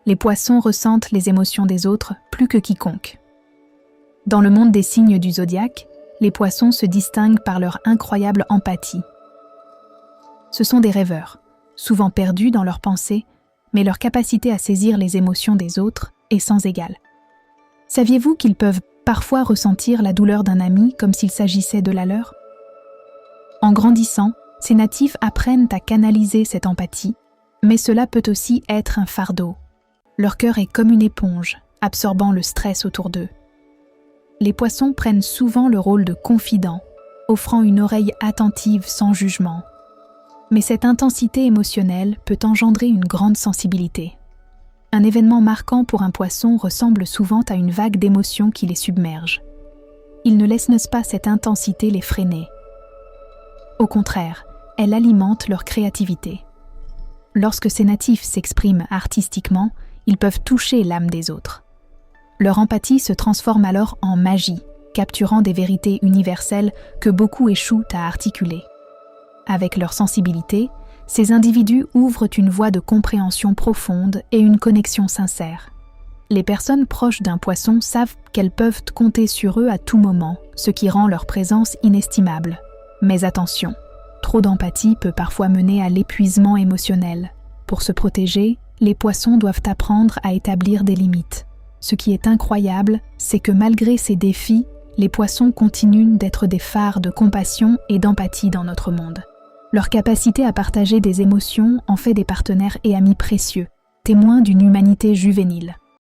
Les poissons ressentent les émotions des autres plus que quiconque. Dans le monde des signes du zodiaque, les poissons se distinguent par leur incroyable empathie. Ce sont des rêveurs, souvent perdus dans leurs pensées, mais leur capacité à saisir les émotions des autres est sans égale. Saviez-vous qu'ils peuvent parfois ressentir la douleur d'un ami comme s'il s'agissait de la leur? En grandissant, ces natifs apprennent à canaliser cette empathie, mais cela peut aussi être un fardeau. Leur cœur est comme une éponge, absorbant le stress autour d'eux. Les poissons prennent souvent le rôle de confidents, offrant une oreille attentive sans jugement. Mais cette intensité émotionnelle peut engendrer une grande sensibilité. Un événement marquant pour un poisson ressemble souvent à une vague d'émotions qui les submerge. Ils ne laissent pas cette intensité les freiner. Au contraire, elle alimente leur créativité. Lorsque ces natifs s'expriment artistiquement, ils peuvent toucher l'âme des autres. Leur empathie se transforme alors en magie, capturant des vérités universelles que beaucoup échouent à articuler. Avec leur sensibilité, ces individus ouvrent une voie de compréhension profonde et une connexion sincère. Les personnes proches d'un poisson savent qu'elles peuvent compter sur eux à tout moment, ce qui rend leur présence inestimable. Mais attention, trop d'empathie peut parfois mener à l'épuisement émotionnel. Pour se protéger, les poissons doivent apprendre à établir des limites. Ce qui est incroyable, c'est que malgré ces défis, les poissons continuent d'être des phares de compassion et d'empathie dans notre monde. Leur capacité à partager des émotions en fait des partenaires et amis précieux, témoins d'une humanité juvénile.